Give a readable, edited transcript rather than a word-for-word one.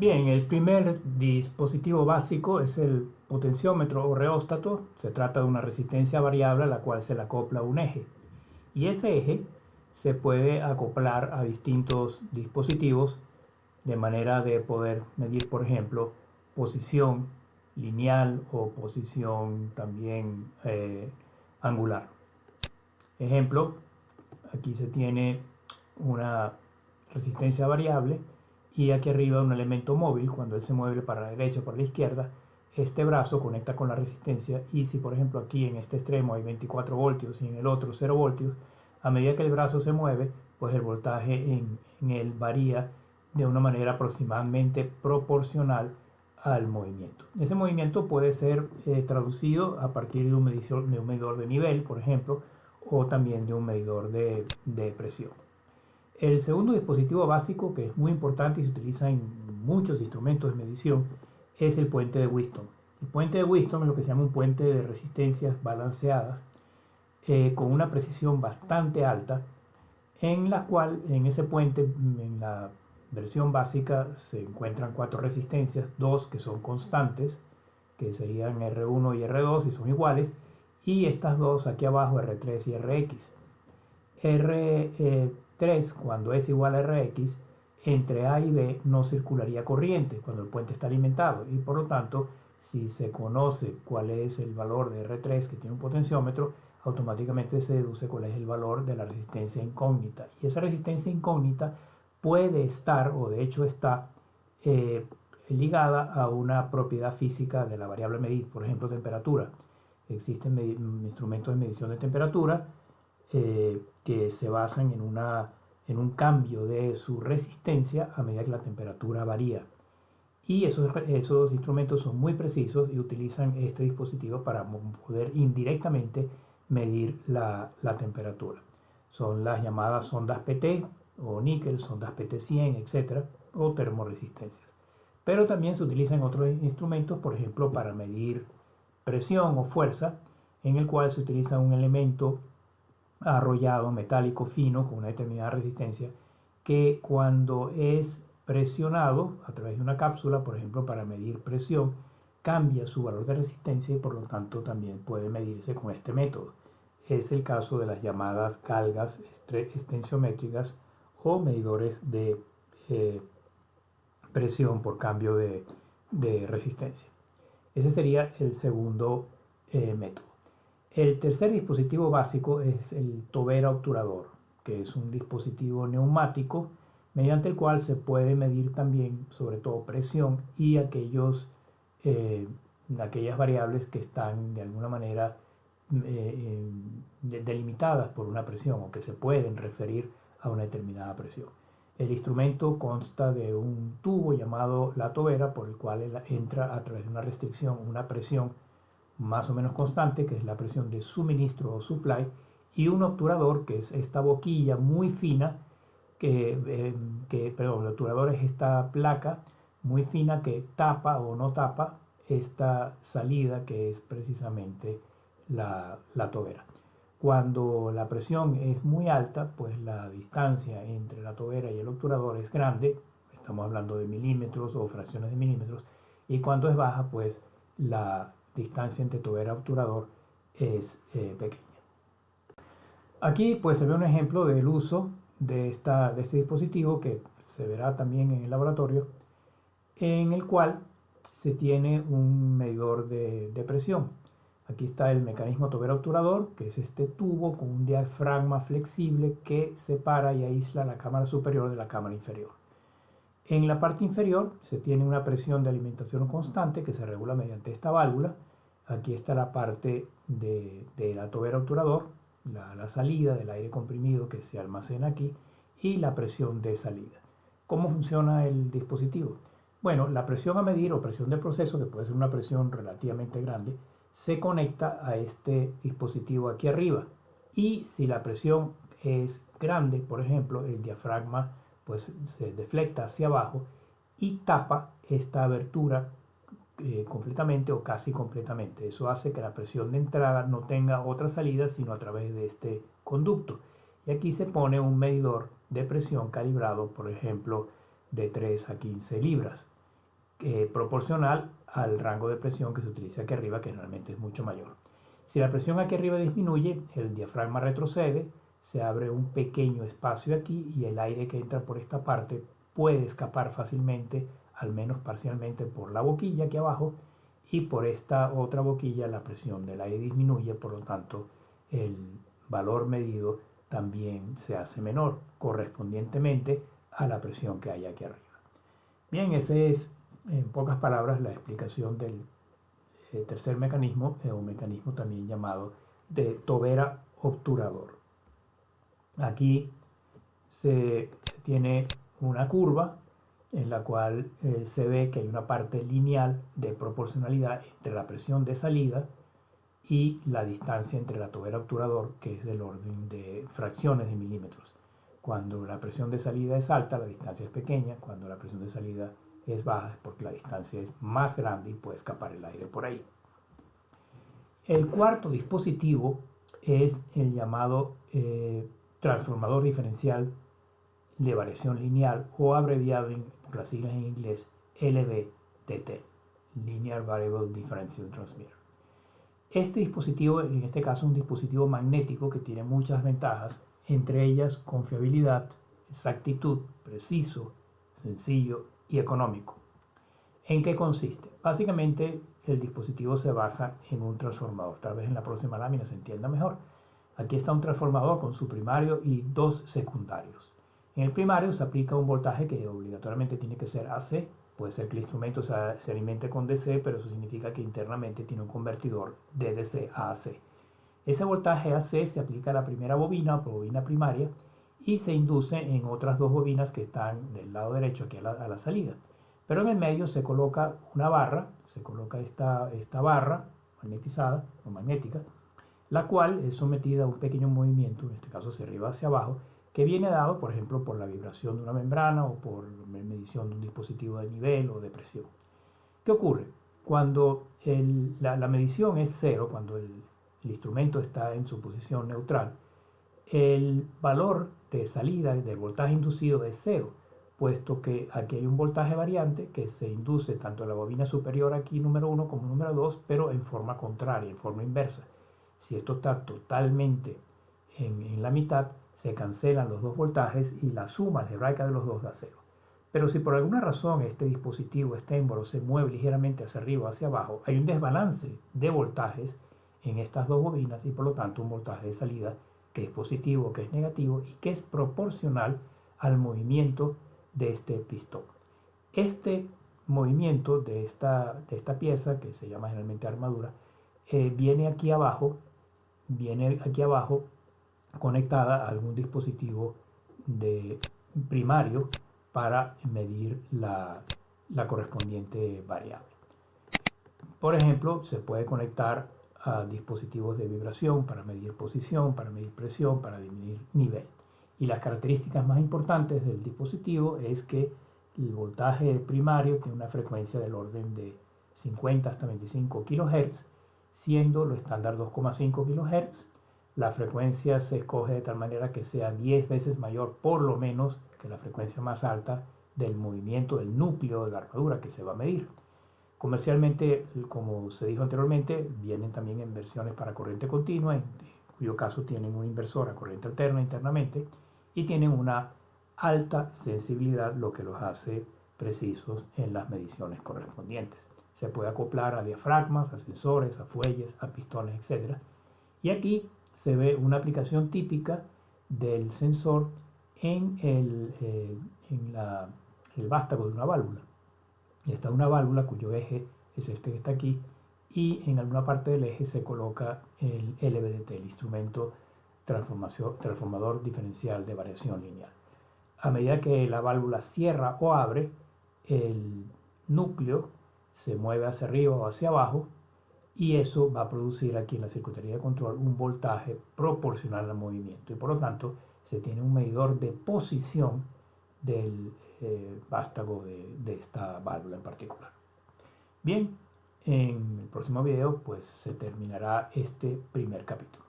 Bien, el primer dispositivo básico es el potenciómetro o reóstato. Se trata de una resistencia variable a la cual se le acopla un eje. Y ese eje se puede acoplar a distintos dispositivos de manera de poder medir, por ejemplo, posición lineal o posición también angular. Ejemplo, aquí se tiene una resistencia variable y aquí arriba un elemento móvil. Cuando él se mueve para la derecha o para la izquierda, este brazo conecta con la resistencia, y si por ejemplo aquí en este extremo hay 24 voltios y en el otro 0 voltios, a medida que el brazo se mueve, pues el voltaje en él varía de una manera aproximadamente proporcional al movimiento. Ese movimiento puede ser traducido a partir de un medidor de nivel, por ejemplo, o también de un medidor de presión. El segundo dispositivo básico, que es muy importante y se utiliza en muchos instrumentos de medición, es el puente de Wheatstone. El puente de Wheatstone es lo que se llama un puente de resistencias balanceadas con una precisión bastante alta, en la cual en ese puente, en la versión básica, se encuentran 4 resistencias, 2 que son constantes, que serían R1 y R2 y son iguales, y estas dos aquí abajo, R3 y RX. R3, cuando es igual a Rx, entre A y B no circularía corriente cuando el puente está alimentado, y por lo tanto, si se conoce cuál es el valor de R3 que tiene un potenciómetro, automáticamente se deduce cuál es el valor de la resistencia incógnita. Y esa resistencia incógnita puede estar, o de hecho está, ligada a una propiedad física de la variable a medir, por ejemplo, temperatura. Existen instrumentos de medición de temperatura que se basan en un cambio de su resistencia a medida que la temperatura varía. Y esos instrumentos son muy precisos y utilizan este dispositivo para poder indirectamente medir la temperatura. Son las llamadas sondas PT o níquel, sondas PT100, etc., o termoresistencias. Pero también se utilizan otros instrumentos, por ejemplo, para medir presión o fuerza, en el cual se utiliza un elemento arrollado, metálico, fino, con una determinada resistencia, que cuando es presionado a través de una cápsula, por ejemplo, para medir presión, cambia su valor de resistencia y por lo tanto también puede medirse con este método. Es el caso de las llamadas galgas extensiométricas o medidores de presión por cambio de resistencia. Ese sería el segundo método. El tercer dispositivo básico es el tobera obturador, que es un dispositivo neumático mediante el cual se puede medir también, sobre todo, presión y aquellas variables que están de alguna manera delimitadas por una presión o que se pueden referir a una determinada presión. El instrumento consta de un tubo llamado la tobera, por el cual entra a través de una restricción una presión más o menos constante, que es la presión de suministro o supply, y un obturador, que es esta boquilla muy fina, el obturador es esta placa muy fina que tapa o no tapa esta salida, que es precisamente la tobera. Cuando la presión es muy alta, pues la distancia entre la tobera y el obturador es grande, estamos hablando de milímetros o fracciones de milímetros, y cuando es baja, pues la distancia entre tobera y obturador es pequeña. Aquí pues se ve un ejemplo del uso de este dispositivo, que se verá también en el laboratorio, en el cual se tiene un medidor de presión. Aquí está el mecanismo tobera-obturador, que es este tubo con un diafragma flexible que separa y aísla la cámara superior de la cámara inferior. En la parte inferior se tiene una presión de alimentación constante que se regula mediante esta válvula. Aquí está la parte de la tobera-obturador, la salida del aire comprimido que se almacena aquí, y la presión de salida. ¿Cómo funciona el dispositivo? Bueno, la presión a medir o presión de proceso, que puede ser una presión relativamente grande, se conecta a este dispositivo aquí arriba, y si la presión es grande, por ejemplo, el diafragma pues se deflecta hacia abajo y tapa esta abertura completamente o casi completamente. Eso hace que la presión de entrada no tenga otra salida sino a través de este conducto. Y aquí se pone un medidor de presión calibrado, por ejemplo, de 3 a 15 libras. proporcional al rango de presión que se utiliza aquí arriba, que generalmente es mucho mayor. Si la presión aquí arriba disminuye, el diafragma retrocede, se abre un pequeño espacio aquí y el aire que entra por esta parte puede escapar fácilmente, al menos parcialmente, por la boquilla aquí abajo, y por esta otra boquilla la presión del aire disminuye, por lo tanto el valor medido también se hace menor, correspondientemente a la presión que hay aquí arriba. Bien, ese es en pocas palabras la explicación del tercer mecanismo, un mecanismo también llamado de tobera obturador. Aquí se tiene una curva en la cual se ve que hay una parte lineal de proporcionalidad entre la presión de salida y la distancia entre la tobera obturador, que es del orden de fracciones de milímetros. Cuando la presión de salida es alta, la distancia es pequeña. Cuando la presión de salida es baja, es porque la distancia es más grande y puede escapar el aire por ahí. El cuarto dispositivo es el llamado transformador diferencial de variación lineal, o abreviado por las siglas en inglés LVDT, Linear Variable Differential Transmitter. Este dispositivo, en este caso, es un dispositivo magnético que tiene muchas ventajas, entre ellas confiabilidad, exactitud, preciso, sencillo y económico. ¿En qué consiste? Básicamente el dispositivo se basa en un transformador. Tal vez en la próxima lámina se entienda mejor. Aquí está un transformador con su primario y dos secundarios. En el primario se aplica un voltaje que obligatoriamente tiene que ser AC. Puede ser que el instrumento se alimente con DC, pero eso significa que internamente tiene un convertidor de DC a AC. Ese voltaje AC se aplica a la primera bobina o bobina primaria y se induce en otras dos bobinas que están del lado derecho aquí a la salida. Pero en el medio se coloca una barra, se coloca esta barra magnetizada o magnética, la cual es sometida a un pequeño movimiento, en este caso hacia arriba hacia abajo, que viene dado, por ejemplo, por la vibración de una membrana o por medición de un dispositivo de nivel o de presión. ¿Qué ocurre? Cuando la medición es cero, cuando el instrumento está en su posición neutral, el valor de salida del voltaje inducido es cero, puesto que aquí hay un voltaje variante que se induce tanto en la bobina superior aquí número 1 como número 2, pero en forma contraria, en forma inversa. Si esto está totalmente en la mitad, se cancelan los dos voltajes y la suma algebraica de los dos da cero. Pero si por alguna razón este dispositivo, este émbolo, se mueve ligeramente hacia arriba o hacia abajo, hay un desbalance de voltajes en estas dos bobinas y por lo tanto un voltaje de salida que es positivo, que es negativo y que es proporcional al movimiento de este pistón. Este movimiento de esta pieza, que se llama generalmente armadura, viene aquí abajo conectada a algún dispositivo de primario para medir la correspondiente variable. Por ejemplo, se puede conectar a dispositivos de vibración para medir posición, para medir presión, para medir nivel. Y las características más importantes del dispositivo es que el voltaje primario tiene una frecuencia del orden de 50 hasta 25 kHz, siendo lo estándar 2,5 kHz. La frecuencia se escoge de tal manera que sea 10 veces mayor, por lo menos, que la frecuencia más alta del movimiento del núcleo de la armadura que se va a medir. Comercialmente, como se dijo anteriormente, vienen también en versiones para corriente continua, en cuyo caso tienen un inversor a corriente alterna internamente y tienen una alta sensibilidad, lo que los hace precisos en las mediciones correspondientes. Se puede acoplar a diafragmas, a sensores, a fuelles, a pistones, etc. Y aquí se ve una aplicación típica del sensor en el vástago de una válvula. Y está una válvula cuyo eje es este que está aquí y en alguna parte del eje se coloca el LVDT, el instrumento transformador diferencial de variación lineal. A medida que la válvula cierra o abre, el núcleo se mueve hacia arriba o hacia abajo y eso va a producir aquí en la circuitería de control un voltaje proporcional al movimiento y por lo tanto se tiene un medidor de posición del vástago de esta válvula en particular. Bien, en el próximo video pues se terminará este primer capítulo.